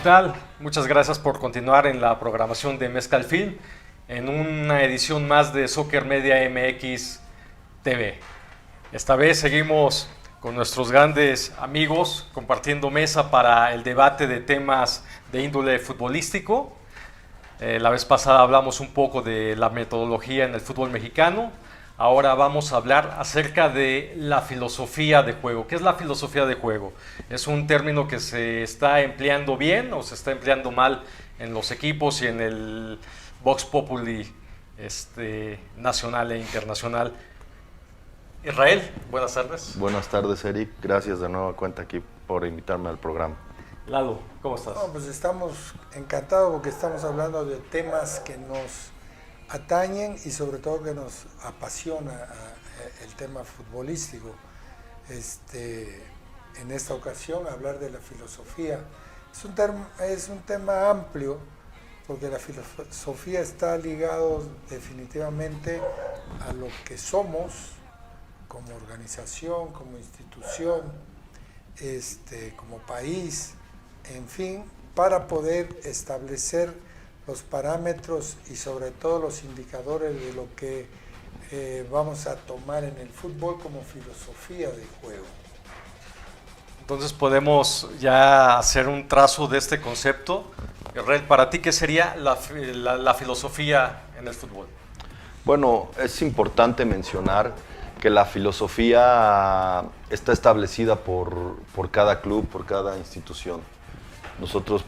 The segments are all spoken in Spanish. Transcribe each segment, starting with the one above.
tal? Muchas gracias por continuar en la programación de Mezcal Film en una edición más de Soccer Media MX TV. Esta vez seguimos con nuestros grandes amigos compartiendo mesa para el debate de temas de índole futbolístico. La vez pasada hablamos un poco de la metodología en el fútbol mexicano. Ahora vamos a hablar acerca de la filosofía de juego. ¿Qué es la filosofía de juego? ¿Es un término que se está empleando bien o se está empleando mal en los equipos y en el Vox Populi nacional e internacional? Israel, buenas tardes. Buenas tardes, Eric. Gracias de nueva cuenta aquí por invitarme al programa. Lalo, ¿cómo estás? No, pues estamos encantados porque estamos hablando de temas que nos atañen y sobre todo que nos apasiona el tema futbolístico. En esta ocasión hablar de la filosofía es un tema amplio porque la filosofía está ligado definitivamente a lo que somos como organización, como institución, como país, en fin, para poder establecer los parámetros y sobre todo los indicadores de lo que vamos a tomar en el fútbol como filosofía de juego. Entonces podemos ya hacer un trazo de este concepto. Israel, para ti, ¿qué sería la filosofía en el fútbol? Bueno, es importante mencionar que la filosofía está establecida por cada club, por cada institución. Nosotros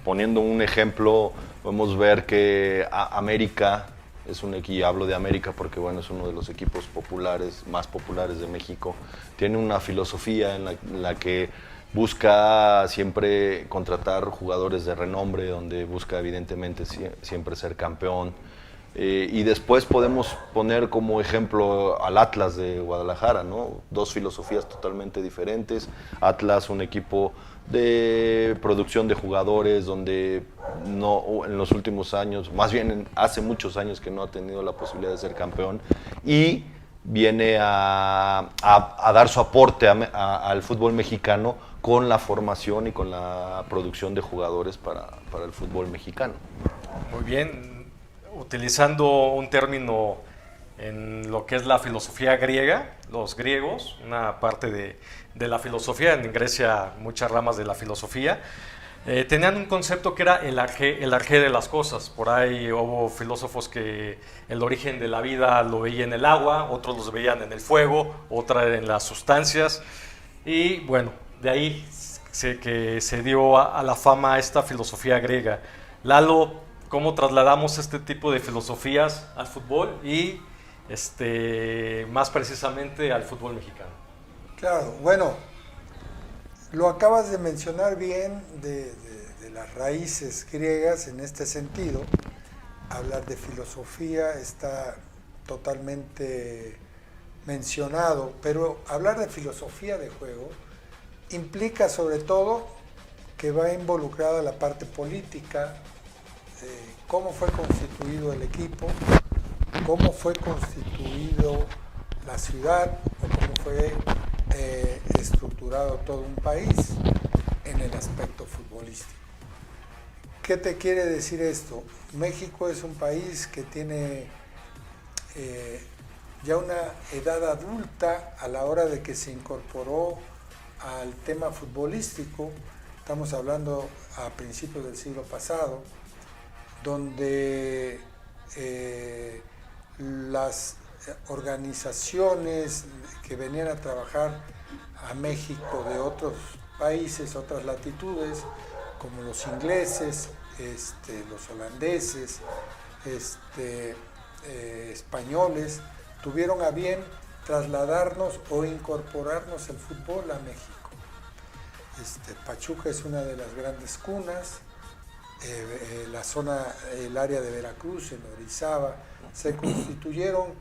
poniendo un ejemplo, podemos ver que América es un equipo, hablo de América porque bueno, es uno de los equipos más populares de México. Tiene una filosofía en la que busca siempre contratar jugadores de renombre, donde busca evidentemente siempre ser campeón. Y después podemos poner como ejemplo al Atlas de Guadalajara, ¿no? Dos filosofías totalmente diferentes. Atlas, un equipo de producción de jugadores donde no en los últimos años, más bien hace muchos años que no ha tenido la posibilidad de ser campeón y viene a dar su aporte al fútbol mexicano con la formación y con la producción de jugadores para el fútbol mexicano. Muy bien. Utilizando un término en lo que es la filosofía griega, los griegos, una parte de la filosofía, en Grecia muchas ramas de la filosofía, tenían un concepto que era el arjé de las cosas. Por ahí hubo filósofos que el origen de la vida lo veían en el agua, otros los veían en el fuego, otra en las sustancias, y bueno, de ahí que se dio a la fama esta filosofía griega. Lalo, ¿cómo trasladamos este tipo de filosofías al fútbol y más precisamente al fútbol mexicano? Claro, bueno, lo acabas de mencionar bien de las raíces griegas en este sentido. Hablar de filosofía está totalmente mencionado, pero hablar de filosofía de juego implica sobre todo que va involucrada la parte política, cómo fue constituido el equipo, cómo fue constituido la ciudad o cómo fue estructurado todo un país en el aspecto futbolístico. ¿Qué te quiere decir esto? México es un país que tiene ya una edad adulta a la hora de que se incorporó al tema futbolístico. Estamos hablando a principios del siglo pasado, donde las organizaciones que venían a trabajar a México de otros países, otras latitudes, como los ingleses, los holandeses, españoles, tuvieron a bien trasladarnos o incorporarnos el fútbol a México. Pachuca es una de las grandes cunas. El área de Veracruz, en Orizaba, se constituyeron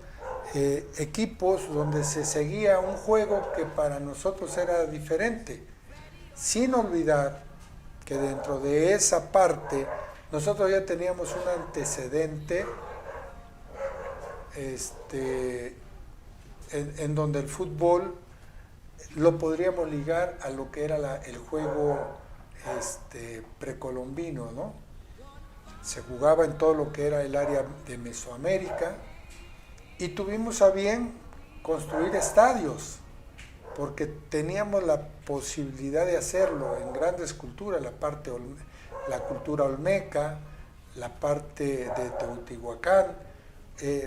equipos donde se seguía un juego que para nosotros era diferente, sin olvidar que dentro de esa parte nosotros ya teníamos un antecedente en donde el fútbol lo podríamos ligar a lo que era el juego precolombino, ¿no? Se jugaba en todo lo que era el área de Mesoamérica y tuvimos a bien construir estadios porque teníamos la posibilidad de hacerlo en grandes culturas, la cultura olmeca, la parte de Teotihuacán.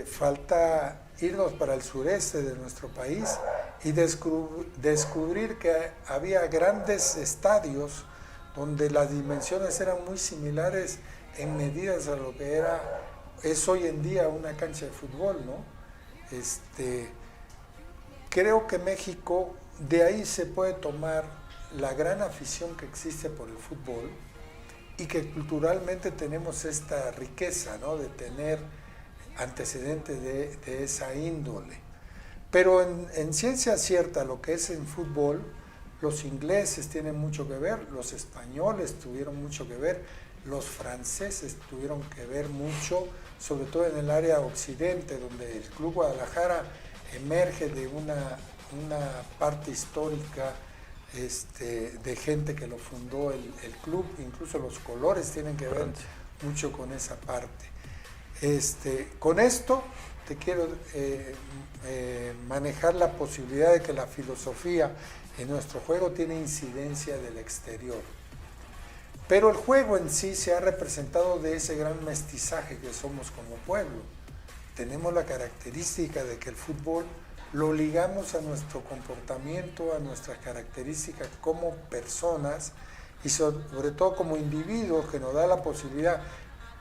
Falta irnos para el sureste de nuestro país y descubrir que había grandes estadios donde las dimensiones eran muy similares en medidas a lo que es hoy en día una cancha de fútbol, ¿no? Creo que México, de ahí se puede tomar la gran afición que existe por el fútbol y que culturalmente tenemos esta riqueza, ¿no? De tener antecedentes de esa índole. Pero en ciencia cierta, lo que es en fútbol, los ingleses tienen mucho que ver, los españoles tuvieron mucho que ver, los franceses tuvieron que ver mucho, sobre todo en el área occidente, donde el Club Guadalajara emerge de una parte histórica de gente que lo fundó el club, incluso los colores tienen que ver mucho con esa parte. Con esto te quiero manejar la posibilidad de que la filosofía en nuestro juego tiene incidencia del exterior. Pero el juego en sí se ha representado de ese gran mestizaje que somos como pueblo. Tenemos la característica de que el fútbol lo ligamos a nuestro comportamiento, a nuestras características como personas y sobre todo como individuos, que nos da la posibilidad,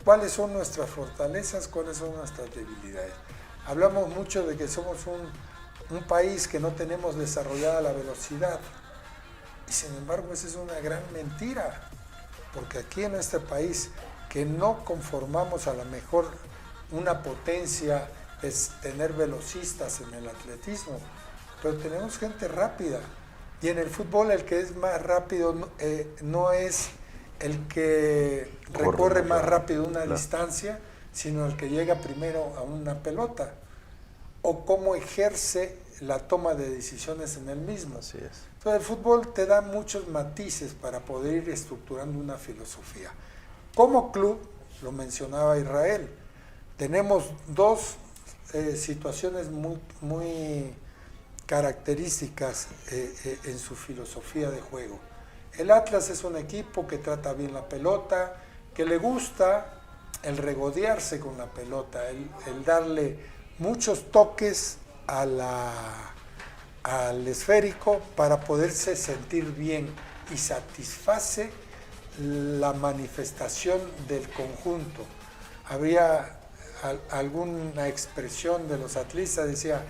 cuáles son nuestras fortalezas, cuáles son nuestras debilidades. Hablamos mucho de que somos un país que no tenemos desarrollada la velocidad y sin embargo esa es una gran mentira, porque aquí en este país que no conformamos a lo mejor una potencia es tener velocistas en el atletismo, pero tenemos gente rápida y en el fútbol el que es más rápido no es el que recorre más rápido una distancia, sino el que llega primero a una pelota o cómo ejerce la toma de decisiones en el mismo. Así es. Entonces el fútbol te da muchos matices para poder ir estructurando una filosofía. Como club, lo mencionaba Israel, tenemos dos situaciones muy características en su filosofía de juego. El Atlas es un equipo que trata bien la pelota, que le gusta el regodearse con la pelota, el darle muchos toques al esférico para poderse sentir bien y satisface la manifestación del conjunto. Había alguna expresión de los atlistas, decía,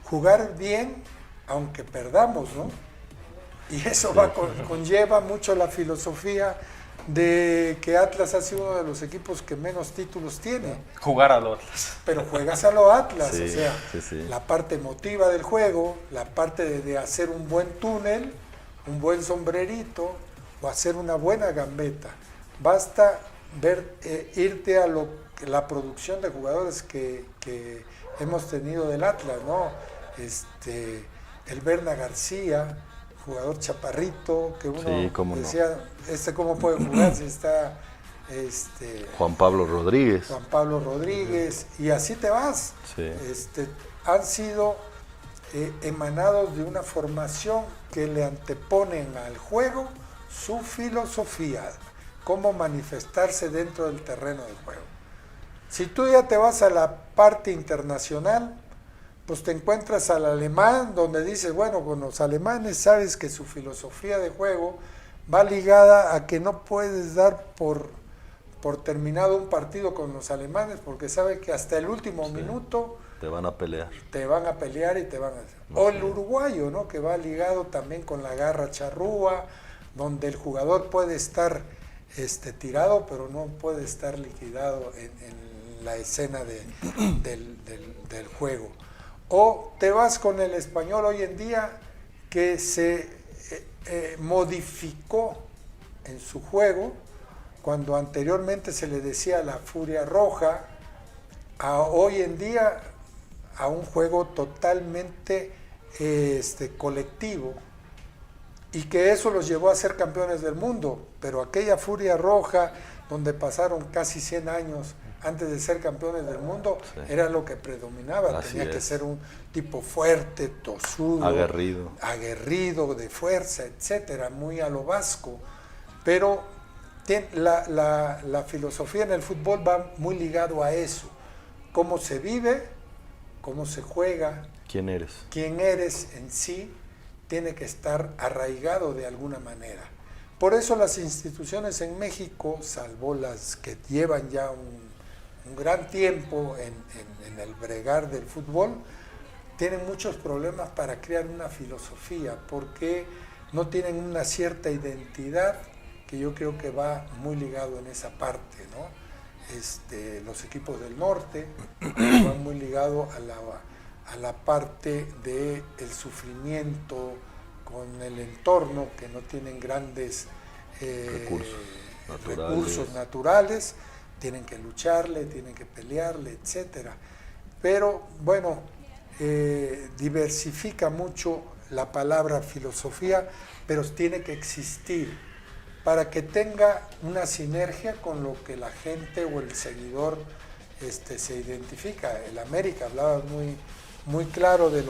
jugar bien aunque perdamos, ¿no? Y eso conlleva mucho la filosofía de que Atlas ha sido uno de los equipos que menos títulos tiene. Jugar a los Atlas. Pero juegas a lo Atlas, Sí, o sea, sí. la parte emotiva del juego, la parte de hacer un buen túnel, un buen sombrerito o hacer una buena gambeta. Basta irte a la producción de jugadores que hemos tenido del Atlas, ¿no? El Berna García, jugador chaparrito, que uno decía, ¿cómo puede jugar si está Juan Pablo Rodríguez? Juan Pablo Rodríguez, y así te vas. Sí. Han sido emanados de una formación que le anteponen al juego su filosofía, cómo manifestarse dentro del terreno del juego. Si tú ya te vas a la parte internacional, pues te encuentras al alemán, donde dices, bueno, con los alemanes sabes que su filosofía de juego va ligada a que no puedes dar por terminado un partido con los alemanes, porque sabe que hasta el último minuto te van a pelear. Te van a pelear y te van a... O el uruguayo, ¿no? Que va ligado también con la garra charrúa, donde el jugador puede estar tirado, pero no puede estar liquidado en la escena del juego. O te vas con el español hoy en día, que se modificó en su juego, cuando anteriormente se le decía la furia roja, hoy en día a un juego totalmente colectivo, y que eso los llevó a ser campeones del mundo, pero aquella furia roja donde pasaron casi 100 años antes de ser campeones del mundo, era lo que predominaba. Tenía que ser un tipo fuerte, tosudo, aguerrido, de fuerza, etcétera, muy a lo vasco. Pero la filosofía en el fútbol va muy ligado a eso: cómo se vive, cómo se juega, quién eres en sí, tiene que estar arraigado de alguna manera. Por eso las instituciones en México, salvo las que llevan ya un gran tiempo en el bregar del fútbol, tienen muchos problemas para crear una filosofía, porque no tienen una cierta identidad, que yo creo que va muy ligado en esa parte, ¿no? Los equipos del norte van muy ligados a la parte del sufrimiento con el entorno, que no tienen grandes recursos naturales, tienen que lucharle, tienen que pelearle, etcétera. Pero bueno, diversifica mucho la palabra filosofía, pero tiene que existir para que tenga una sinergia con lo que la gente o el seguidor se identifica. El América hablaba muy claro de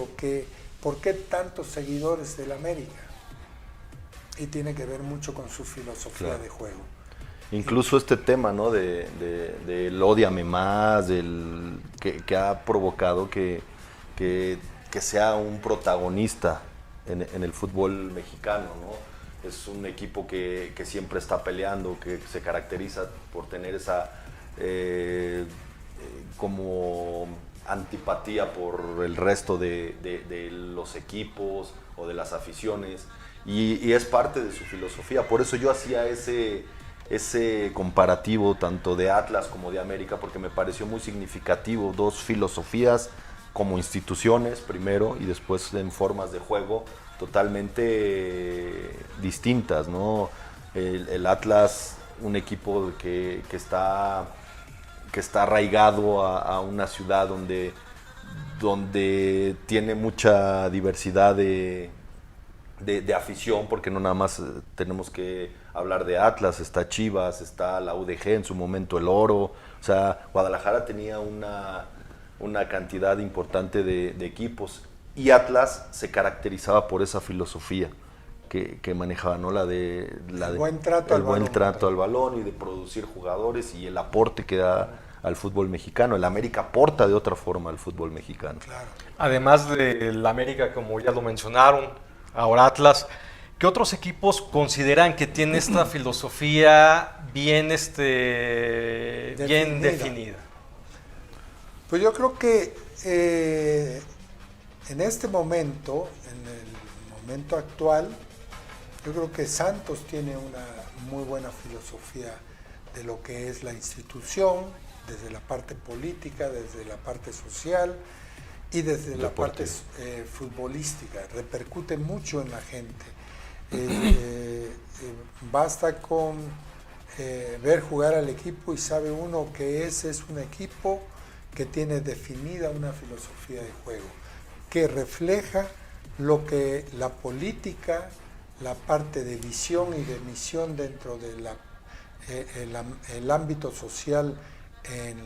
por qué tantos seguidores del América, y tiene que ver mucho con su filosofía de juego. Incluso este tema, ¿no? del ódiame más, que ha provocado que sea un protagonista en el fútbol mexicano, ¿no? Es un equipo que siempre está peleando, que se caracteriza por tener esa como antipatía por el resto de los equipos o de las aficiones, y es parte de su filosofía. Por eso yo hacía ese comparativo tanto de Atlas como de América, porque me pareció muy significativo, dos filosofías como instituciones primero, y después en formas de juego totalmente distintas, ¿no? El Atlas, un equipo que está arraigado a una ciudad donde tiene mucha diversidad de afición, porque no nada más tenemos que hablar de Atlas, está Chivas, está la UDG, en su momento el Oro. O sea, Guadalajara tenía una cantidad importante de equipos, y Atlas se caracterizaba por esa filosofía que manejaba, ¿no? El buen trato al balón y de producir jugadores, y el aporte que da al fútbol mexicano. El América aporta de otra forma al fútbol mexicano. Claro. Además del América, como ya lo mencionaron, ahora Atlas, ¿qué otros equipos consideran que tiene esta filosofía bien definida? Pues yo creo que en este momento, en el momento actual, yo creo que Santos tiene una muy buena filosofía de lo que es la institución, desde la parte política, desde la parte social y desde la parte futbolística. Repercute mucho en la gente. Basta con ver jugar al equipo y sabe uno que ese es un equipo que tiene definida una filosofía de juego, que refleja lo que la política, la parte de visión y de misión dentro de el ámbito social, en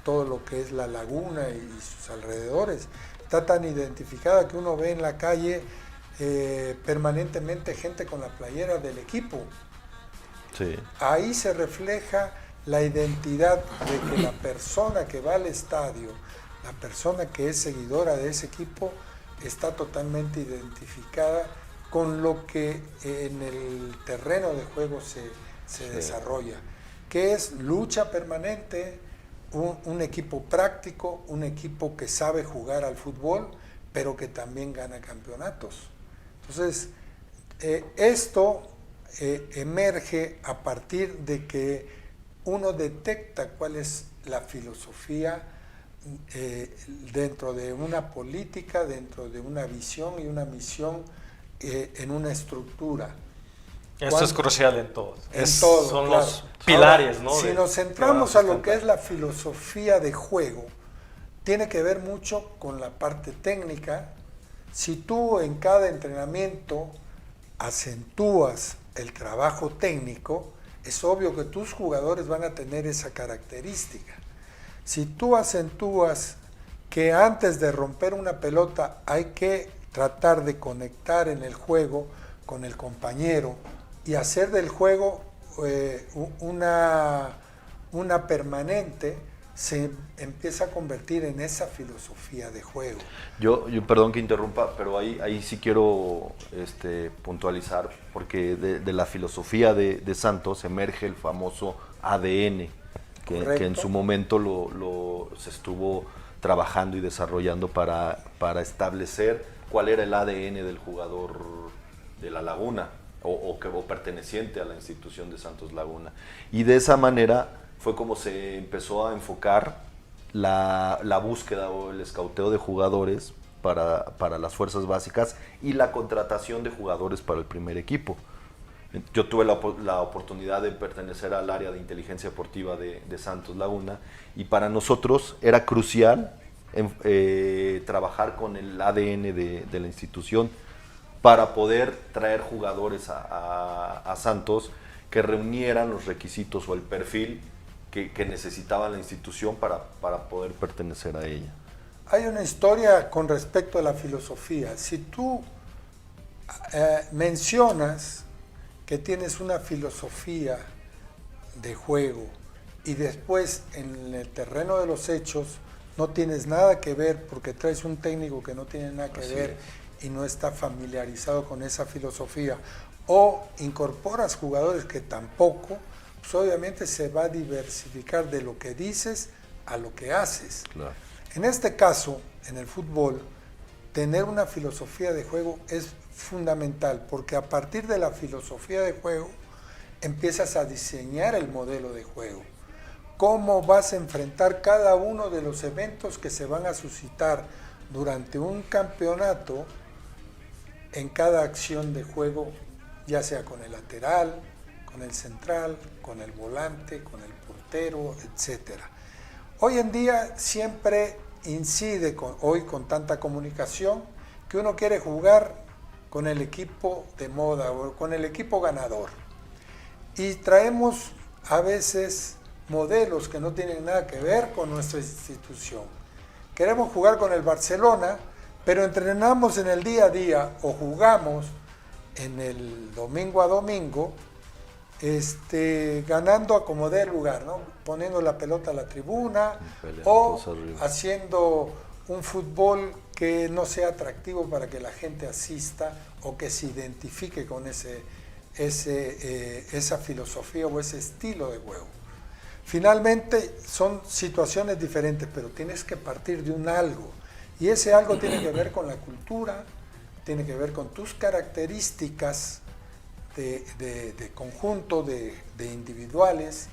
todo lo que es la laguna y sus alrededores, está tan identificada que uno ve en la calle permanentemente gente con la playera del equipo. Sí. Ahí se refleja la identidad de que la persona que va al estadio, la persona que es seguidora de ese equipo, está totalmente identificada con lo que en el terreno de juego se desarrolla, que es lucha permanente, un equipo práctico, un equipo que sabe jugar al fútbol, pero que también gana campeonatos. Entonces, esto emerge a partir de que uno detecta cuál es la filosofía dentro de una política, dentro de una visión y una misión en una estructura. Esto es crucial en todo. Son claro. los pilares, ahora, ¿no? Si nos centramos a lo que es la filosofía de juego, tiene que ver mucho con la parte técnica. Si tú en cada entrenamiento acentúas el trabajo técnico, es obvio que tus jugadores van a tener esa característica. Si tú acentúas que antes de romper una pelota hay que tratar de conectar en el juego con el compañero y hacer del juego una permanente, se empieza a convertir en esa filosofía de juego. Yo perdón que interrumpa, pero ahí sí quiero puntualizar, porque de la filosofía de Santos emerge el famoso ADN, que en su momento se estuvo trabajando y desarrollando para establecer cuál era el ADN del jugador de La Laguna, o perteneciente a la institución de Santos Laguna. Y de esa manera fue como se empezó a enfocar la búsqueda o el escauteo de jugadores para las fuerzas básicas y la contratación de jugadores para el primer equipo. Yo tuve la oportunidad de pertenecer al área de inteligencia deportiva de Santos Laguna, y para nosotros era crucial trabajar con el ADN de la institución para poder traer jugadores a Santos que reunieran los requisitos o el perfil que necesitaba la institución para poder pertenecer a ella. Hay una historia con respecto a la filosofía. Si tú mencionas que tienes una filosofía de juego y después en el terreno de los hechos no tienes nada que ver porque traes un técnico que no tiene nada que ver y no está familiarizado con esa filosofía, o incorporas jugadores que tampoco, pues obviamente se va a diversificar de lo que dices a lo que haces. Claro. En este caso, en el fútbol, tener una filosofía de juego es fundamental, porque a partir de la filosofía de juego empiezas a diseñar el modelo de juego. Cómo vas a enfrentar cada uno de los eventos que se van a suscitar durante un campeonato en cada acción de juego, ya sea con el lateral, con el central, con el volante, con el portero, etc. Hoy en día siempre incide, hoy con tanta comunicación, que uno quiere jugar con el equipo de moda o con el equipo ganador. Y traemos a veces modelos que no tienen nada que ver con nuestra institución. Queremos jugar con el Barcelona, pero entrenamos en el día a día o jugamos en el domingo a domingo, ganando a como dé lugar, ¿no? Poniendo la pelota a la tribuna o haciendo un fútbol que no sea atractivo para que la gente asista o que se identifique con esa filosofía o ese estilo de juego. Finalmente son situaciones diferentes, pero tienes que partir de un algo, y ese algo tiene que ver con la cultura, tiene que ver con tus características de conjunto, de individuales,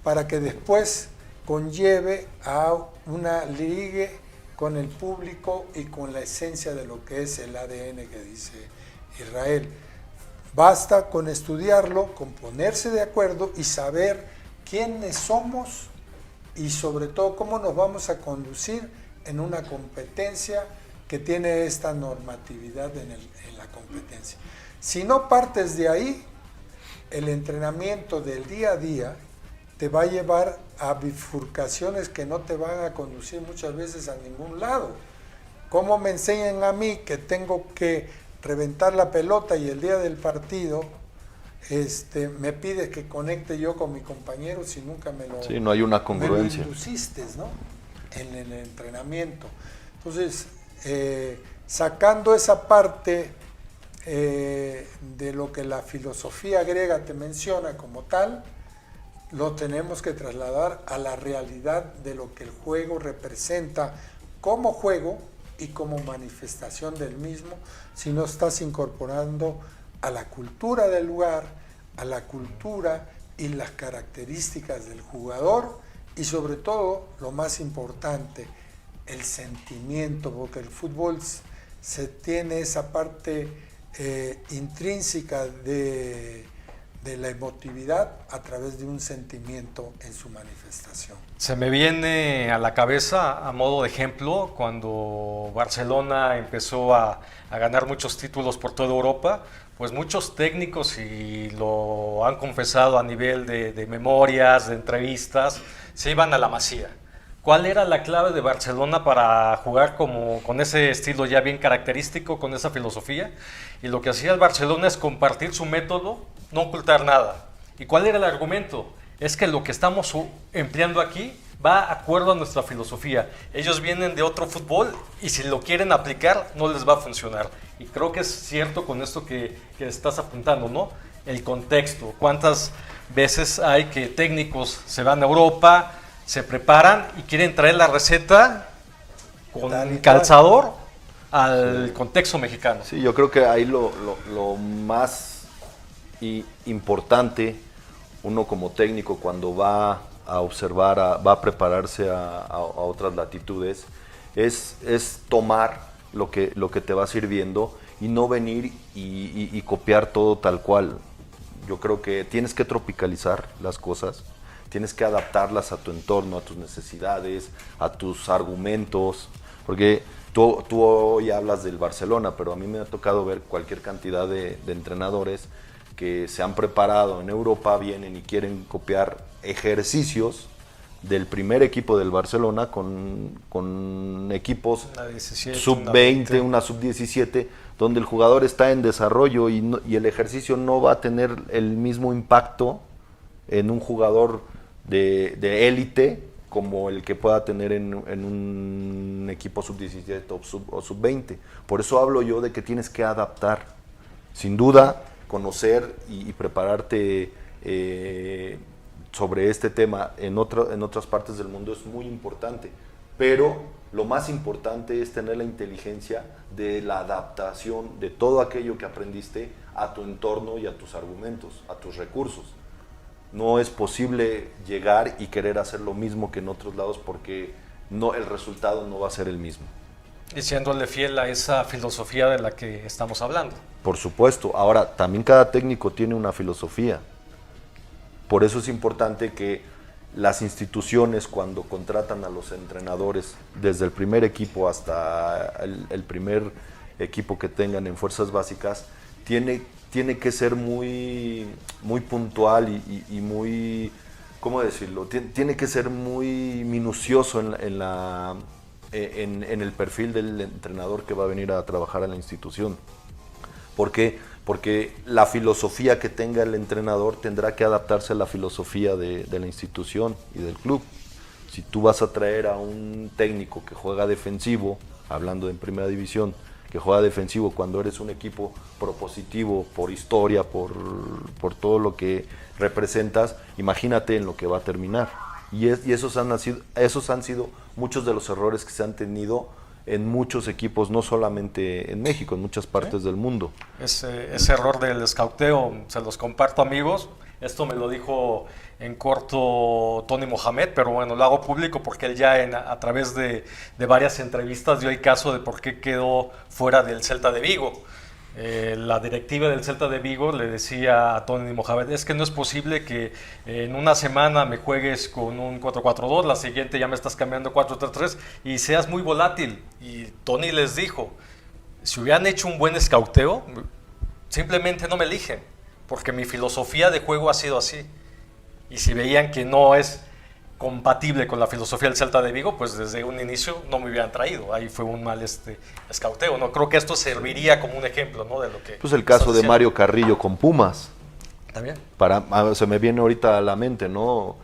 para que después conlleve a una ligue con el público y con la esencia de lo que es el ADN que dice Israel. Basta con estudiarlo, con ponerse de acuerdo y saber quiénes somos y sobre todo cómo nos vamos a conducir en una competencia que tiene esta normatividad en la competencia. Si no partes de ahí, el entrenamiento del día a día te va a llevar a bifurcaciones que no te van a conducir muchas veces a ningún lado. ¿Cómo me enseñan a mí que tengo que reventar la pelota y el día del partido me pide que conecte yo con mi compañero si nunca me lo... Sí, no hay una congruencia. Me lo induciste, ¿no? En el entrenamiento. Entonces, sacando esa parte de lo que la filosofía griega te menciona como tal, lo tenemos que trasladar a la realidad de lo que el juego representa como juego y como manifestación del mismo, si no estás incorporando a la cultura del lugar, a la cultura y las características del jugador y sobre todo, lo más importante, el sentimiento, porque el fútbol se tiene esa parte intrínseca de la emotividad a través de un sentimiento en su manifestación. Se me viene a la cabeza, a modo de ejemplo, cuando Barcelona empezó a ganar muchos títulos por toda Europa, pues muchos técnicos, y lo han confesado a nivel de memorias, de entrevistas, se iban a la Masía. ¿Cuál era la clave de Barcelona para jugar con ese estilo ya bien característico, con esa filosofía? Y lo que hacía el Barcelona es compartir su método, no ocultar nada. ¿Y cuál era el argumento? Es que lo que estamos empleando aquí va de acuerdo a nuestra filosofía. Ellos vienen de otro fútbol y si lo quieren aplicar no les va a funcionar. Y creo que es cierto con esto que estás apuntando, ¿no? El contexto. ¿Cuántas veces hay que técnicos se van a Europa, se preparan y quieren traer la receta con calzador al contexto mexicano? Sí, yo creo que ahí lo más importante, uno como técnico cuando va a observar, va a prepararse a otras latitudes, es tomar lo que te va sirviendo y no venir y copiar todo tal cual. Yo creo que tienes que tropicalizar las cosas, tienes que adaptarlas a tu entorno, a tus necesidades, a tus argumentos, porque tú hoy hablas del Barcelona, pero a mí me ha tocado ver cualquier cantidad de entrenadores que se han preparado en Europa, vienen y quieren copiar ejercicios del primer equipo del Barcelona con equipos sub-20, una sub-17, donde el jugador está en desarrollo y el ejercicio no va a tener el mismo impacto en un jugador de élite como el que pueda tener en un equipo sub-17 o sub-20. Por eso hablo yo de que tienes que adaptar. Sin duda, conocer y prepararte sobre este tema en otras partes del mundo es muy importante, pero lo más importante es tener la inteligencia de la adaptación de todo aquello que aprendiste a tu entorno y a tus argumentos, a tus recursos. No es posible llegar y querer hacer lo mismo que en otros lados porque el resultado no va a ser el mismo. Y siéndole fiel a esa filosofía de la que estamos hablando. Por supuesto. Ahora, también cada técnico tiene una filosofía. Por eso es importante que las instituciones, cuando contratan a los entrenadores, desde el primer equipo hasta el primer equipo que tengan en fuerzas básicas, tiene que ser muy puntual y muy, ¿cómo decirlo? Tiene que ser muy minucioso en el perfil del entrenador que va a venir a trabajar a la institución. ¿Por qué? Porque la filosofía que tenga el entrenador tendrá que adaptarse a la filosofía de la institución y del club. Si tú vas a traer a un técnico que juega defensivo, hablando en primera división, que juega defensivo cuando eres un equipo propositivo por historia, por todo lo que representas, imagínate en lo que va a terminar. Y esos han sido muchos de los errores que se han tenido en muchos equipos, no solamente en México, en muchas partes del mundo. Ese error del escauteo, se los comparto, amigos. Esto me lo dijo en corto Tony Mohamed, pero bueno, lo hago público porque él ya a través de varias entrevistas dio el caso de por qué quedó fuera del Celta de Vigo. La directiva del Celta de Vigo le decía a Tony Mohamed, es que no es posible que en una semana me juegues con un 4-4-2, la siguiente ya me estás cambiando 4-3-3 y seas muy volátil. Y Tony les dijo, si hubieran hecho un buen escauteo, simplemente no me eligen, porque mi filosofía de juego ha sido así. Y si veían que no es compatible con la filosofía del Celta de Vigo, pues desde un inicio no me hubieran traído. Ahí fue un mal escauteo, ¿no? Creo que esto serviría como un ejemplo, ¿no? De lo que pues el caso de Mario Carrillo con Pumas. También. Se me viene ahorita a la mente, ¿no?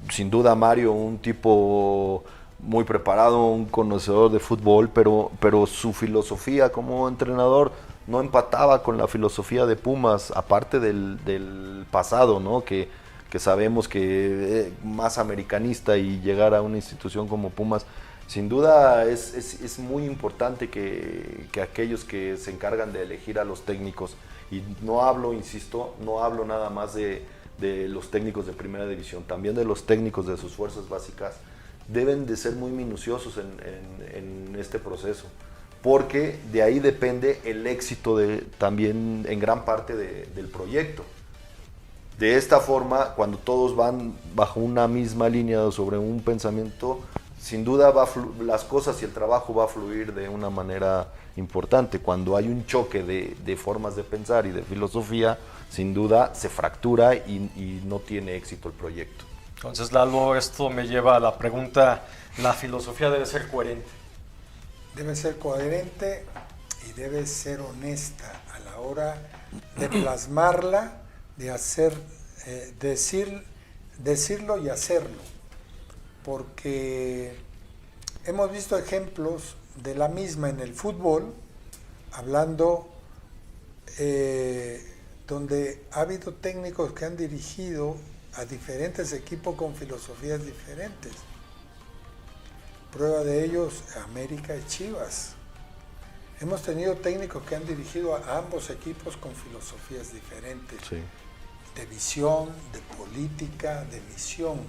Sin duda Mario, un tipo muy preparado, un conocedor de fútbol, pero su filosofía como entrenador no empataba con la filosofía de Pumas, aparte del pasado, ¿no? Que sabemos que más americanista, y llegar a una institución como Pumas, sin duda es muy importante que aquellos que se encargan de elegir a los técnicos, y no hablo nada más de los técnicos de primera división, también de los técnicos de sus fuerzas básicas, deben de ser muy minuciosos en este proceso, porque de ahí depende el éxito también en gran parte del proyecto. De esta forma, cuando todos van bajo una misma línea sobre un pensamiento, sin duda las cosas y el trabajo va a fluir de una manera importante. Cuando hay un choque de formas de pensar y de filosofía, sin duda se fractura y no tiene éxito el proyecto. Entonces, Lalo, esto me lleva a la pregunta, ¿la filosofía debe ser coherente? Debe ser coherente y debe ser honesta a la hora de plasmarla, de hacer, decirlo y hacerlo. Porque hemos visto ejemplos de la misma en el fútbol, hablando donde ha habido técnicos que han dirigido a diferentes equipos con filosofías diferentes. Prueba de ellos, América y Chivas. Hemos tenido técnicos que han dirigido a ambos equipos con filosofías diferentes, Sí. de visión, de política, de misión,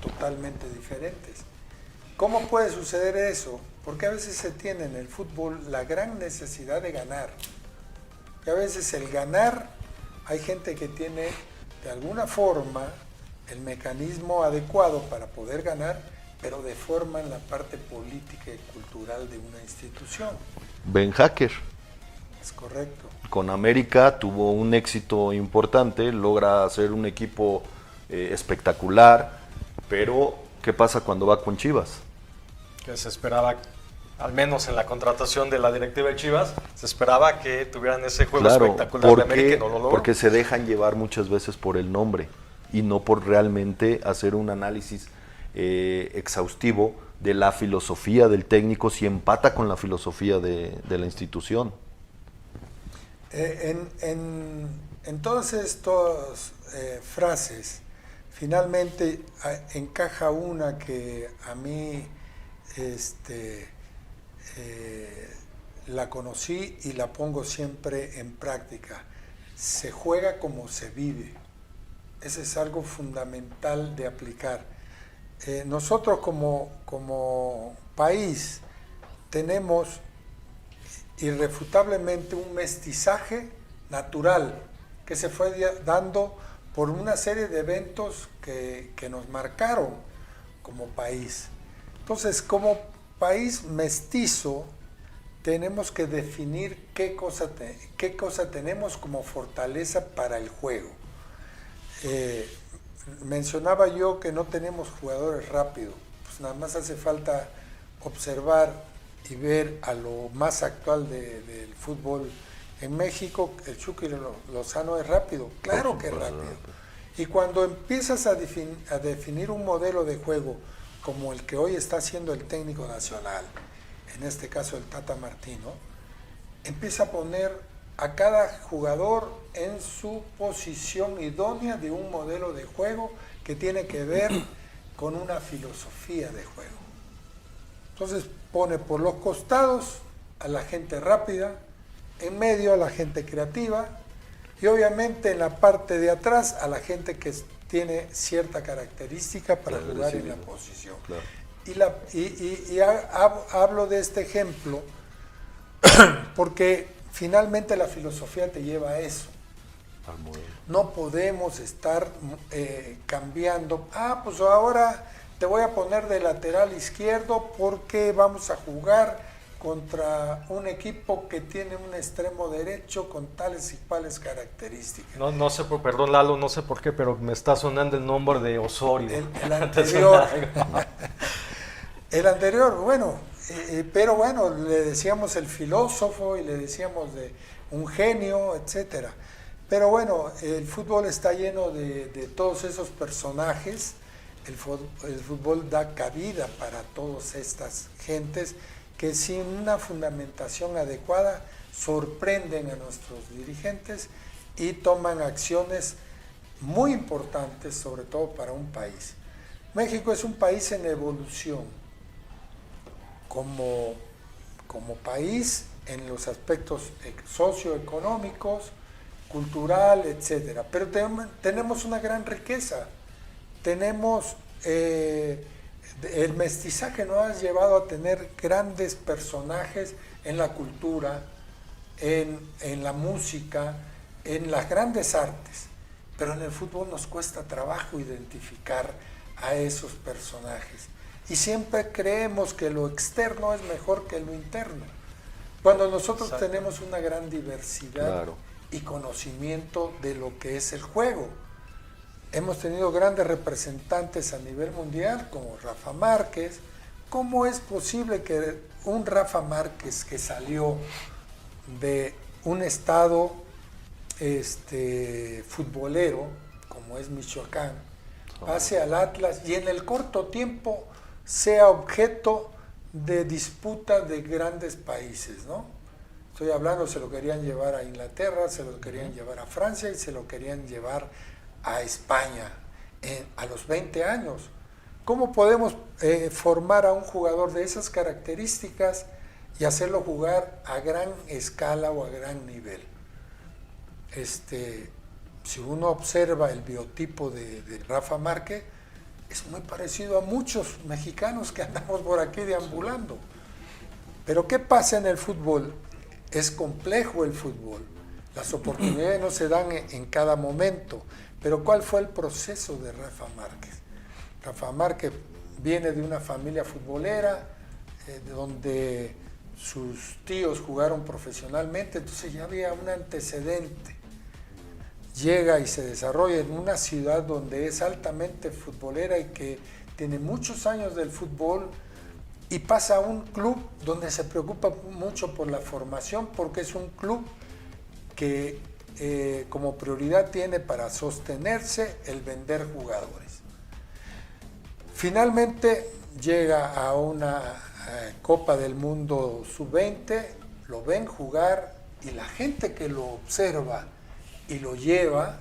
totalmente diferentes. ¿Cómo puede suceder eso? Porque a veces se tiene en el fútbol la gran necesidad de ganar. Y a veces el ganar, hay gente que tiene de alguna forma el mecanismo adecuado para poder ganar, pero deforman la parte política y cultural de una institución. Ben Hacker. Es correcto. Con América tuvo un éxito importante, logra hacer un equipo espectacular, pero ¿qué pasa cuando va con Chivas? Que se esperaba, al menos en la contratación de la directiva de Chivas, se esperaba que tuvieran ese juego espectacular de América y no lo logró. Porque se dejan llevar muchas veces por el nombre y no por realmente hacer un análisis exhaustivo de la filosofía del técnico si empata con la filosofía de la institución. En todas estas frases, finalmente encaja una que a mí la conocí y la pongo siempre en práctica. Se juega como se vive. Ese es algo fundamental de aplicar. Nosotros como país tenemos irrefutablemente un mestizaje natural que se fue dando por una serie de eventos que nos marcaron como país. Entonces, como país mestizo, tenemos que definir qué cosa tenemos como fortaleza para el juego. Mencionaba yo que no tenemos jugadores rápidos, pues nada más hace falta observar y ver a lo más actual del fútbol en México. El Chucky Lozano es rápido, claro que es rápido. Y cuando empiezas a definir un modelo de juego como el que hoy está haciendo el técnico nacional, en este caso el Tata Martino, empieza a poner a cada jugador en su posición idónea de un modelo de juego que tiene que ver con una filosofía de juego. Entonces pone por los costados a la gente rápida, en medio a la gente creativa y obviamente en la parte de atrás a la gente que tiene cierta característica para jugar en la posición. Claro. Hablo de este ejemplo porque finalmente la filosofía te lleva a eso. No podemos estar cambiando. Pues ahora te voy a poner de lateral izquierdo porque vamos a jugar contra un equipo que tiene un extremo derecho con tales y cuales características. No sé, perdón Lalo, no sé por qué, pero me está sonando el nombre de Osorio. El anterior. El anterior, bueno, pero bueno, le decíamos el filósofo y le decíamos de un genio, etcétera. Pero bueno, el fútbol está lleno de todos esos personajes. El fútbol da cabida para todas estas gentes que sin una fundamentación adecuada sorprenden a nuestros dirigentes y toman acciones muy importantes, sobre todo para un país. México es un país en evolución como país en los aspectos socioeconómicos, cultural, etcétera. Pero tenemos una gran riqueza. Tenemos el mestizaje nos ha llevado a tener grandes personajes en la cultura, en la música, en las grandes artes. Pero en el fútbol nos cuesta trabajo identificar a esos personajes. y siempre creemos que lo externo es mejor que lo interno, cuando nosotros tenemos una gran diversidad y conocimiento de lo que es el juego. Hemos tenido grandes representantes a nivel mundial como Rafa Márquez. ¿Cómo es posible que un Rafa Márquez que salió de un estado futbolero como es Michoacán pase al Atlas y en el corto tiempo sea objeto de disputa de grandes países, ¿no? Estoy hablando, se lo querían llevar a Inglaterra, se lo querían llevar a Francia y se lo querían llevar a España a los 20 años. ¿Cómo podemos formar a un jugador de esas características y hacerlo jugar a gran escala o a gran nivel? Si uno observa el biotipo de Rafa Márquez, es muy parecido a muchos mexicanos que andamos por aquí deambulando. Pero ¿qué pasa en el fútbol? Es complejo el fútbol. Las oportunidades no se dan en cada momento. Pero ¿cuál fue el proceso de Rafa Márquez? Rafa Márquez viene de una familia futbolera, donde sus tíos jugaron profesionalmente, entonces ya había un antecedente. Llega y se desarrolla en una ciudad donde es altamente futbolera y que tiene muchos años del fútbol, y pasa a un club donde se preocupa mucho por la formación, porque es un club que como prioridad tiene para sostenerse el vender jugadores. Finalmente llega a una Copa del Mundo Sub-20, lo ven jugar y la gente que lo observa y lo llevan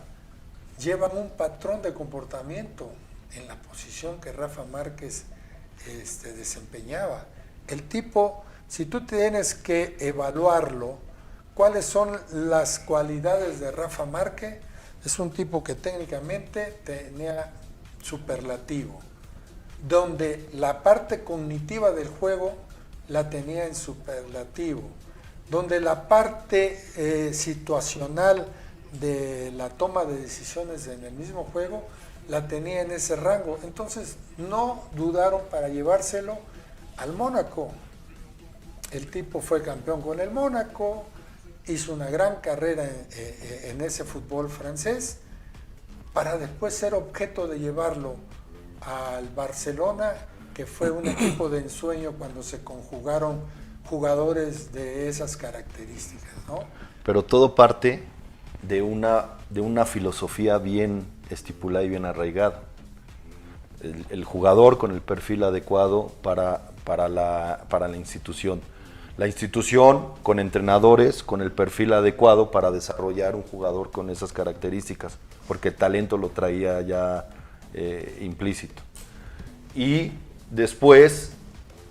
un patrón de comportamiento en la posición que Rafa Márquez desempeñaba. El tipo, si tú tienes que evaluarlo, ¿cuáles son las cualidades de Rafa Márquez? Es un tipo que técnicamente tenía superlativo, donde la parte cognitiva del juego la tenía en superlativo, donde la parte situacional de la toma de decisiones en el mismo juego la tenía en ese rango. Entonces no dudaron para llevárselo al Mónaco. El tipo fue campeón con el Mónaco, hizo una gran carrera en ese fútbol francés, para después ser objeto de llevarlo al Barcelona, que fue un equipo de ensueño cuando se conjugaron jugadores de esas características, ¿no? Pero todo parte de una filosofía bien estipulada y bien arraigada. El jugador con el perfil adecuado para la institución. La institución con entrenadores con el perfil adecuado para desarrollar un jugador con esas características, porque el talento lo traía ya implícito. Y después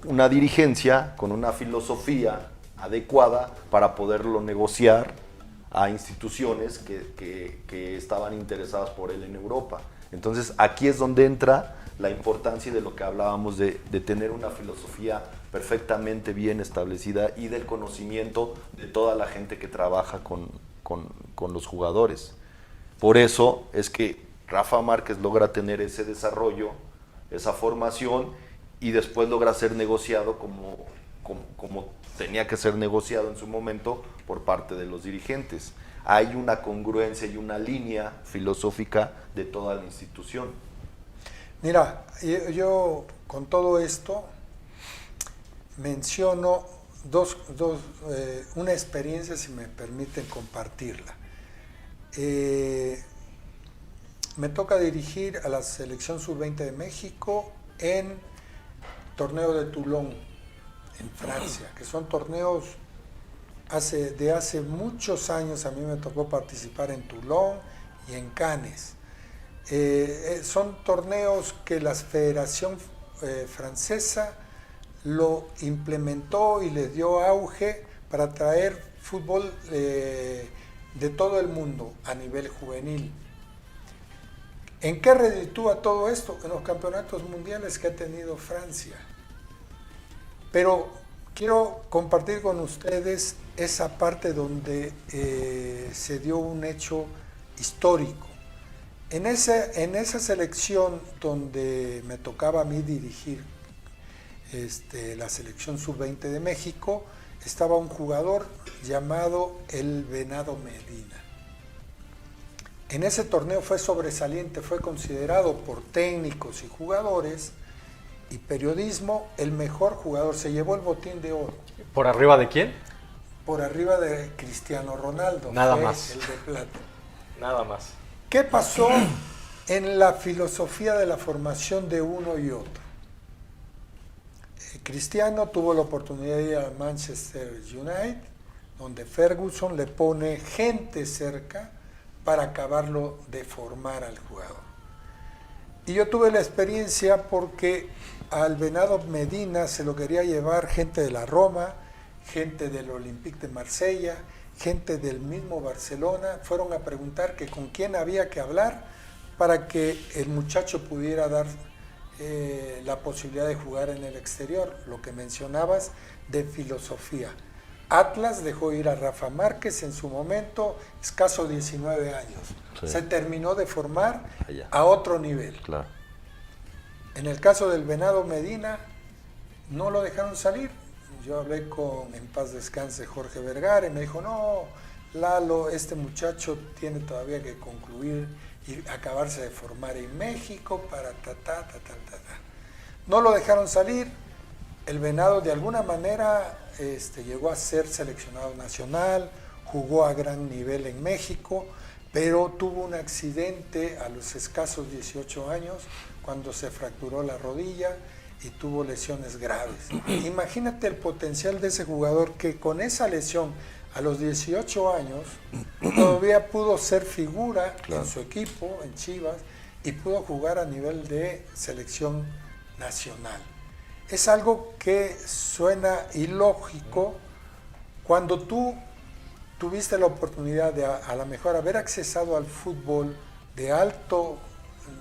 una dirigencia con una filosofía adecuada para poderlo negociar a instituciones que estaban interesadas por él en Europa. Entonces aquí es donde entra la importancia de lo que hablábamos de tener una filosofía perfectamente bien establecida y del conocimiento de toda la gente que trabaja con los jugadores. Por eso es que Rafa Márquez logra tener ese desarrollo, esa formación, y después logra ser negociado como tenía que ser negociado en su momento por parte de los dirigentes. Hay una congruencia y una línea filosófica de toda la institución. Mira, yo con todo esto menciono una experiencia, si me permiten compartirla. Me toca dirigir a la selección sub-20 de México en torneo de Toulon, en Francia, que son torneos de hace muchos años. A mí me tocó participar en Toulon y en Cannes. Son torneos que la Federación Francesa lo implementó y les dio auge para traer fútbol de todo el mundo a nivel juvenil. ¿En qué reditúa todo esto? En los campeonatos mundiales que ha tenido Francia. Pero quiero compartir con ustedes esa parte donde se dio un hecho histórico. En esa selección donde me tocaba a mí dirigir la selección sub-20 de México, estaba un jugador llamado el Venado Medina. En ese torneo fue sobresaliente, fue considerado por técnicos y jugadores y periodismo el mejor jugador, se llevó el botín de oro. ¿Por arriba de quién? Por arriba de Cristiano Ronaldo. Nada fue más. El de plata. Nada más. ¿Qué pasó en la filosofía de la formación de uno y otro? Cristiano tuvo la oportunidad de ir al Manchester United, donde Ferguson le pone gente cerca para acabarlo de formar al jugador. Y yo tuve la experiencia porque al Venado Medina se lo quería llevar gente de la Roma, gente del Olympique de Marsella, gente del mismo Barcelona. Fueron a preguntar que con quién había que hablar para que el muchacho pudiera dar la posibilidad de jugar en el exterior, lo que mencionabas de filosofía. Atlas dejó ir a Rafa Márquez en su momento, escaso 19 años. Sí. Se terminó de formar a otro nivel. Claro. En el caso del Venado Medina, no lo dejaron salir. Yo hablé con, en paz descanse, Jorge Vergara, y me dijo, no, Lalo, este muchacho tiene todavía que concluir y acabarse de formar en México para ta. No lo dejaron salir. El Venado de alguna manera llegó a ser seleccionado nacional, jugó a gran nivel en México, pero tuvo un accidente a los escasos 18 años cuando se fracturó la rodilla y tuvo lesiones graves. Imagínate el potencial de ese jugador que con esa lesión a los 18 años todavía pudo ser figura en su equipo, en Chivas, y pudo jugar a nivel de selección nacional. Es algo que suena ilógico cuando tú tuviste la oportunidad de a lo mejor haber accesado al fútbol de alto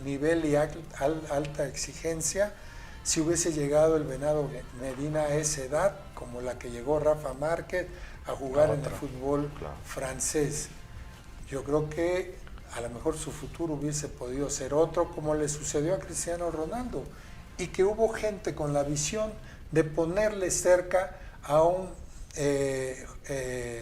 nivel y alta exigencia, si hubiese llegado el Venado Medina a esa edad, como la que llegó Rafa Márquez, a jugar en el fútbol francés. Yo creo que a lo mejor su futuro hubiese podido ser otro, como le sucedió a Cristiano Ronaldo, y que hubo gente con la visión de ponerle cerca a un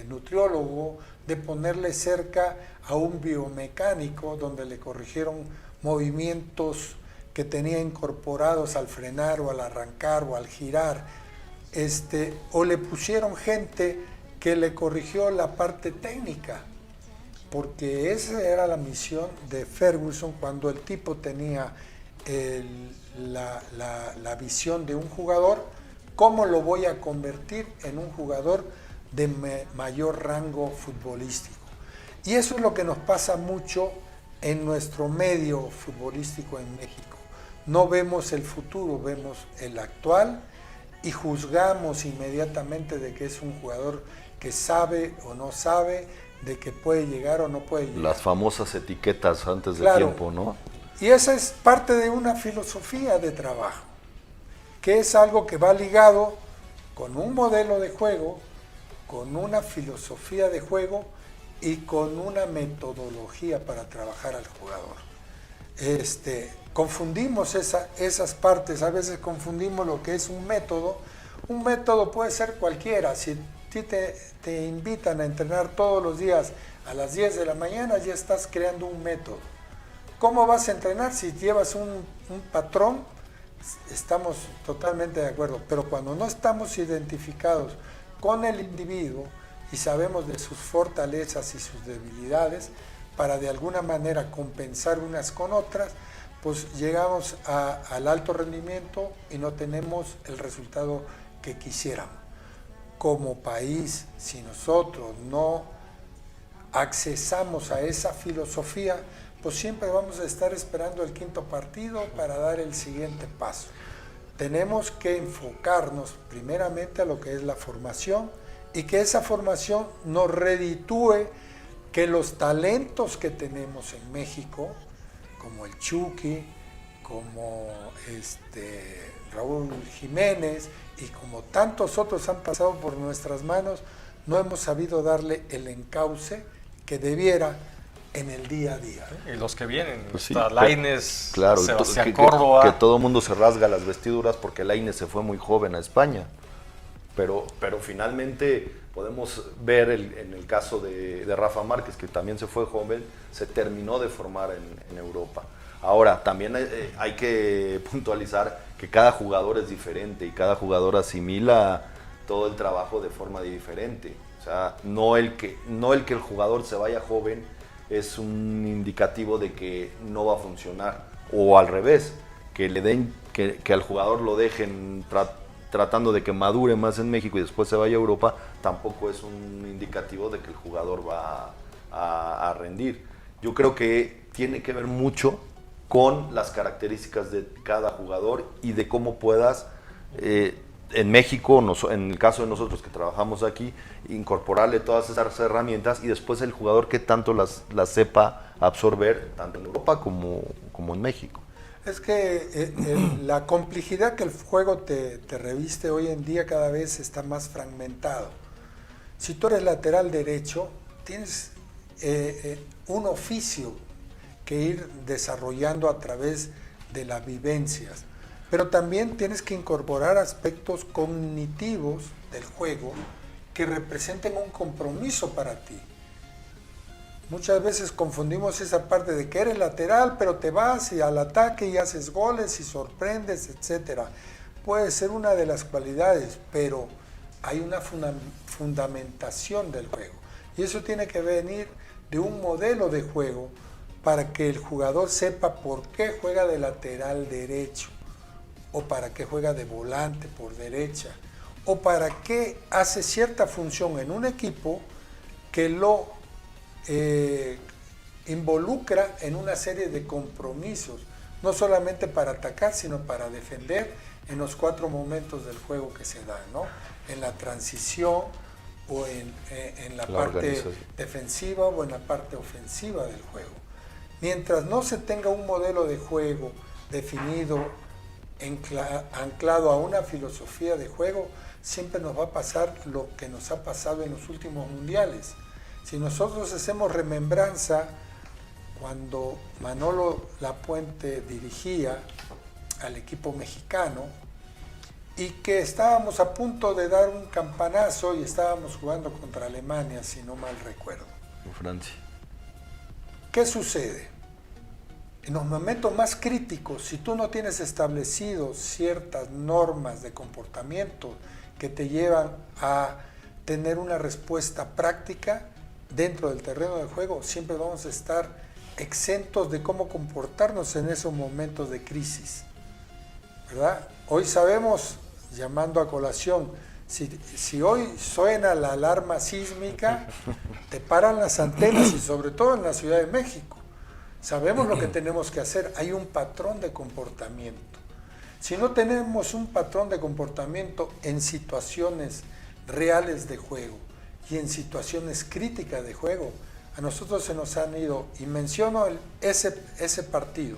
nutriólogo, de ponerle cerca a un biomecánico, donde le corrigieron movimientos que tenía incorporados al frenar o al arrancar o al girar, o le pusieron gente que le corrigió la parte técnica, porque esa era la misión de Ferguson cuando el tipo tenía la visión de un jugador, ¿cómo lo voy a convertir en un jugador de mayor rango futbolístico? Y eso es lo que nos pasa mucho en nuestro medio futbolístico en México. No vemos el futuro, vemos el actual y juzgamos inmediatamente de que es un jugador que sabe o no sabe, de que puede llegar o no puede llegar. Las famosas etiquetas antes de tiempo, ¿no? Y esa es parte de una filosofía de trabajo, que es algo que va ligado con un modelo de juego, con una filosofía de juego y con una metodología para trabajar al jugador. Confundimos esas partes, a veces confundimos lo que es un método. Un método puede ser cualquiera. Si te invitan a entrenar todos los días a las 10 de la mañana, ya estás creando un método. ¿Cómo vas a entrenar? Si llevas un patrón, estamos totalmente de acuerdo, pero cuando no estamos identificados con el individuo y sabemos de sus fortalezas y sus debilidades, para de alguna manera compensar unas con otras, pues llegamos al alto rendimiento y no tenemos el resultado que quisiéramos. Como país, si nosotros no accesamos a esa filosofía, pues siempre vamos a estar esperando el quinto partido para dar el siguiente paso. Tenemos que enfocarnos primeramente a lo que es la formación y que esa formación nos reditúe que los talentos que tenemos en México, como el Chucky, como Raúl Jiménez y como tantos otros han pasado por nuestras manos, no hemos sabido darle el encauce que debiera en el día a día. Y los que vienen, Pues sí, está Lainez, claro, Sebastián que Córdoba. que todo el mundo se rasga las vestiduras porque Lainez se fue muy joven a España. Pero finalmente podemos ver en el caso de Rafa Márquez, que también se fue joven, se terminó de formar en Europa. Ahora, también hay que puntualizar que cada jugador es diferente y cada jugador asimila todo el trabajo de forma diferente. O sea, no el que el jugador se vaya joven es un indicativo de que no va a funcionar. O al revés, que le den, que al jugador lo dejen tratando de que madure más en México y después se vaya a Europa, tampoco es un indicativo de que el jugador va a rendir. Yo creo que tiene que ver mucho con las características de cada jugador y de cómo puedas, en México, en el caso de nosotros que trabajamos aquí, incorporarle todas esas herramientas y después el jugador que tanto las sepa absorber, tanto en Europa como en México. Es que la complejidad que el juego te reviste hoy en día cada vez está más fragmentado. Si tú eres lateral derecho, tienes un oficio que ir desarrollando a través de las vivencias, pero también tienes que incorporar aspectos cognitivos del juego que representen un compromiso para ti. Muchas veces confundimos esa parte de que eres lateral, pero te vas y al ataque y haces goles y sorprendes, etc. Puede ser una de las cualidades, pero hay una fundamentación del juego. Y eso tiene que venir de un modelo de juego para que el jugador sepa por qué juega de lateral derecho, o para qué juega de volante por derecha, o para qué hace cierta función en un equipo que lo involucra en una serie de compromisos, no solamente para atacar, sino para defender en los 4 momentos del juego que se dan, ¿no? En la transición o en la parte defensiva o en la parte ofensiva del juego. Mientras no se tenga un modelo de juego definido, anclado a una filosofía de juego, siempre nos va a pasar lo que nos ha pasado en los últimos mundiales. Si nosotros hacemos remembranza, cuando Manolo Lapuente dirigía al equipo mexicano y que estábamos a punto de dar un campanazo y estábamos jugando contra Alemania, si no mal recuerdo. En Francia. ¿Qué sucede? En los momentos más críticos, si tú no tienes establecido ciertas normas de comportamiento que te llevan a tener una respuesta práctica dentro del terreno del juego, siempre vamos a estar exentos de cómo comportarnos en esos momentos de crisis, ¿verdad? Hoy sabemos, llamando a colación, si hoy suena la alarma sísmica, te paran las antenas, y sobre todo en la Ciudad de México. Sabemos lo que tenemos que hacer, hay un patrón de comportamiento. Si no tenemos un patrón de comportamiento en situaciones reales de juego y en situaciones críticas de juego, a nosotros se nos han ido, y menciono ese partido,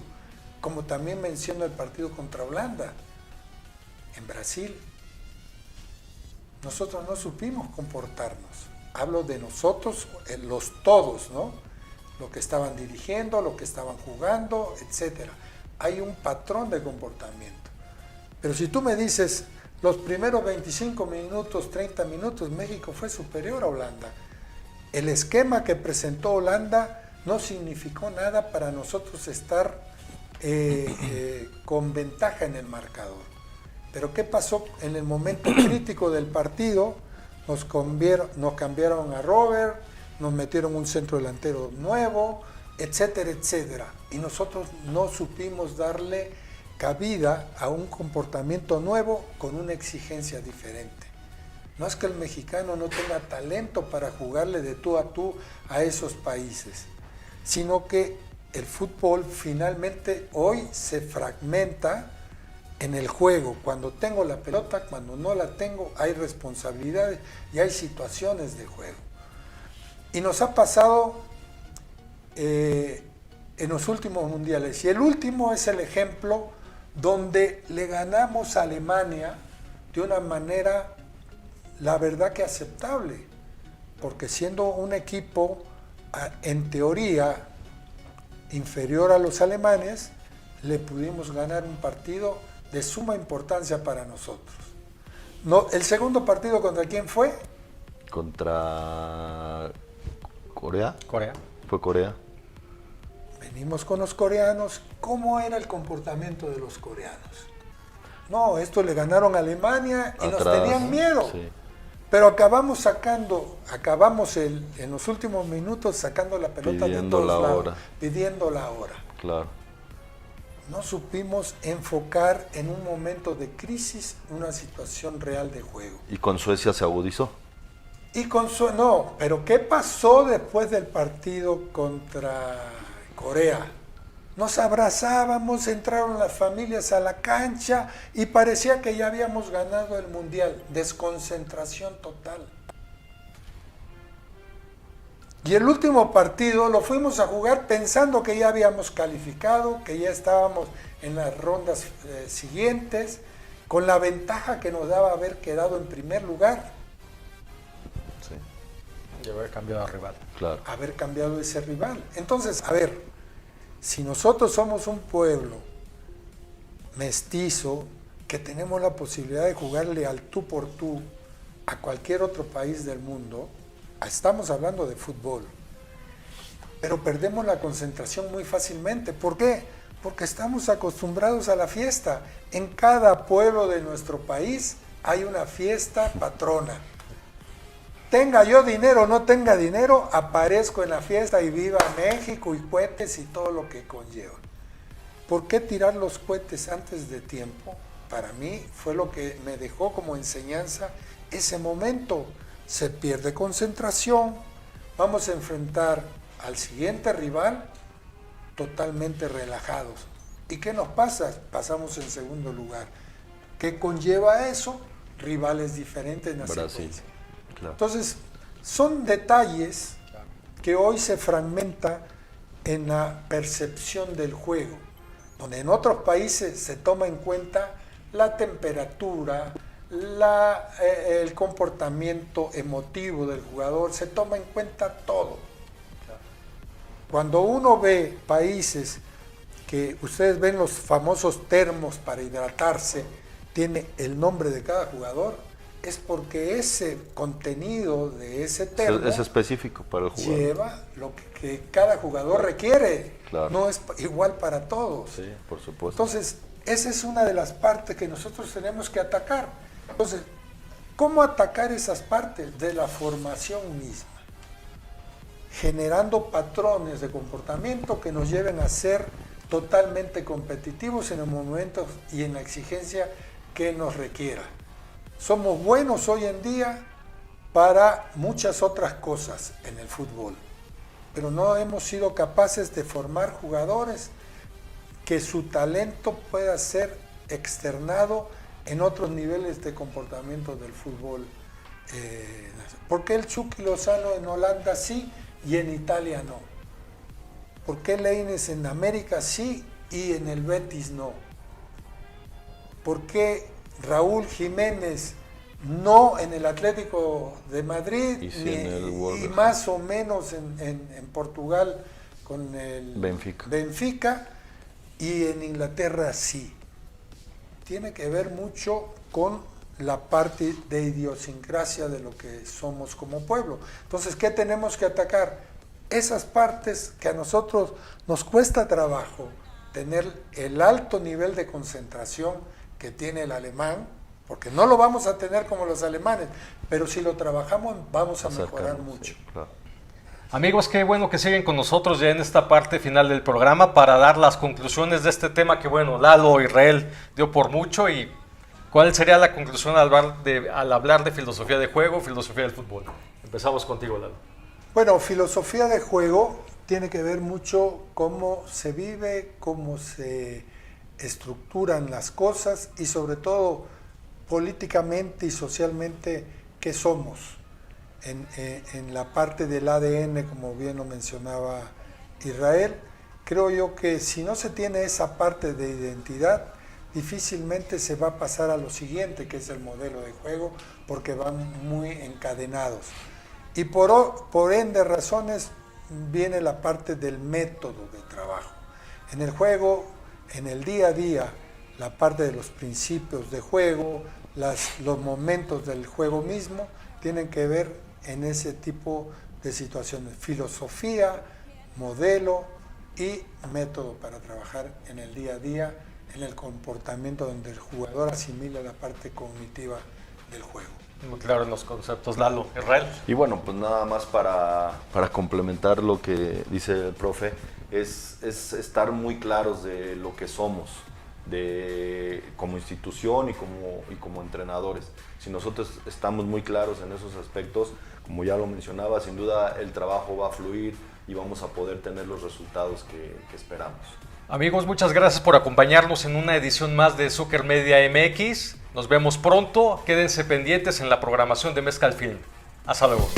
como también menciono el partido contra Holanda, en Brasil. Nosotros no supimos comportarnos. Hablo de nosotros, los todos, ¿no? Lo que estaban dirigiendo, lo que estaban jugando, etc. Hay un patrón de comportamiento. Pero si tú me dices, los primeros 25 minutos, 30 minutos, México fue superior a Holanda. El esquema que presentó Holanda no significó nada para nosotros estar con ventaja en el marcador. Pero ¿qué pasó en el momento crítico del partido? Nos cambiaron a Robert, nos metieron un centro delantero nuevo, etcétera, etcétera. Y nosotros no supimos darle cabida a un comportamiento nuevo con una exigencia diferente. No es que el mexicano no tenga talento para jugarle de tú a esos países, sino que el fútbol finalmente hoy se fragmenta en el juego. Cuando tengo la pelota, cuando no la tengo, hay responsabilidades y hay situaciones de juego. Y nos ha pasado en los últimos mundiales. Y el último es el ejemplo donde le ganamos a Alemania de una manera, la verdad que aceptable, porque siendo un equipo en teoría inferior a los alemanes, le pudimos ganar un partido de suma importancia para nosotros. No, ¿el segundo partido contra quién fue? Contra Corea. Corea. Fue Corea. Venimos con los coreanos. ¿Cómo era el comportamiento de los coreanos? No, esto le ganaron a Alemania y nos tenían miedo. Sí. Pero acabamos en los últimos minutos sacando la pelota Pidiendo de todos la lados, hora. pidiendo la hora. Claro. No supimos enfocar en un momento de crisis una situación real de juego. Y con Suecia se agudizó. No, pero ¿qué pasó después del partido contra Corea? Nos abrazábamos, entraron las familias a la cancha y parecía que ya habíamos ganado el Mundial. Desconcentración total. Y el último partido lo fuimos a jugar pensando que ya habíamos calificado, que ya estábamos en las rondas siguientes, con la ventaja que nos daba haber quedado en primer lugar. Sí. Y haber cambiado de rival. Claro. Haber cambiado ese rival. Entonces, a ver, si nosotros somos un pueblo mestizo, que tenemos la posibilidad de jugarle al tú por tú a cualquier otro país del mundo, estamos hablando de fútbol, pero perdemos la concentración muy fácilmente. ¿Por qué? Porque estamos acostumbrados a la fiesta. En cada pueblo de nuestro país hay una fiesta patrona. Tenga yo dinero o no tenga dinero, aparezco en la fiesta y viva México y cohetes y todo lo que conlleva. ¿Por qué tirar los cohetes antes de tiempo? Para mí fue lo que me dejó como enseñanza ese momento. Se pierde concentración, vamos a enfrentar al siguiente rival totalmente relajados. ¿Y qué nos pasa? Pasamos en segundo lugar. ¿Qué conlleva eso? Rivales diferentes en la secuencia. Claro. Entonces, son detalles que hoy se fragmentan en la percepción del juego, donde en otros países se toma en cuenta la temperatura, el comportamiento emotivo del jugador, se toma en cuenta todo. Cuando uno ve países que ustedes ven los famosos termos para hidratarse, tiene el nombre de cada jugador, es porque ese contenido de ese termo Es específico para el jugador. lleva lo que cada jugador requiere. Claro. No es igual para todos. Sí, por supuesto. Entonces, esa es una de las partes que nosotros tenemos que atacar. Entonces, ¿cómo atacar esas partes? De la formación misma, generando patrones de comportamiento que nos lleven a ser totalmente competitivos en el momento y en la exigencia que nos requiera. Somos buenos hoy en día para muchas otras cosas en el fútbol, pero no hemos sido capaces de formar jugadores que su talento pueda ser externado en otros niveles de comportamiento del fútbol. ¿Por qué el Chucky Lozano en Holanda sí y en Italia no? ¿Por qué Lainez en América sí y en el Betis no? ¿Por qué Raúl Jiménez no en el Atlético de Madrid Y sí en el y más o menos en Portugal con el Benfica y en Inglaterra sí? Tiene que ver mucho con la parte de idiosincrasia de lo que somos como pueblo. Entonces, ¿qué tenemos que atacar? Esas partes que a nosotros nos cuesta trabajo tener el alto nivel de concentración que tiene el alemán, porque no lo vamos a tener como los alemanes, pero si lo trabajamos vamos a mejorar mucho. Sí, claro. Amigos, qué bueno que siguen con nosotros ya en esta parte final del programa para dar las conclusiones de este tema que, bueno, Lalo Israel dio por mucho. Y ¿cuál sería la conclusión al hablar de filosofía de juego, filosofía del fútbol? Empezamos contigo, Lalo. Bueno, filosofía de juego tiene que ver mucho cómo se vive, cómo se estructuran las cosas y sobre todo políticamente y socialmente qué somos en la parte del ADN, como bien lo mencionaba Israel. Creo yo que si no se tiene esa parte de identidad, difícilmente se va a pasar a lo siguiente, que es el modelo de juego, porque van muy encadenados. Y por ende razones viene la parte del método de trabajo. En el juego, en el día a día, la parte de los principios de juego, los momentos del juego mismo, tienen que ver en ese tipo de situaciones. Filosofía, modelo y método para trabajar en el día a día, en el comportamiento donde el jugador asimila la parte cognitiva del juego. Muy claro en los conceptos, Lalo. Israel. Y bueno, pues nada más para complementar lo que dice el profe, es estar muy claros de lo que somos, como institución y como entrenadores. Si nosotros estamos muy claros en esos aspectos, como ya lo mencionaba, sin duda el trabajo va a fluir y vamos a poder tener los resultados que esperamos. Amigos, muchas gracias por acompañarnos en una edición más de Soccer Media MX. Nos vemos pronto. Quédense pendientes en la programación de Mezcal Film. Hasta luego.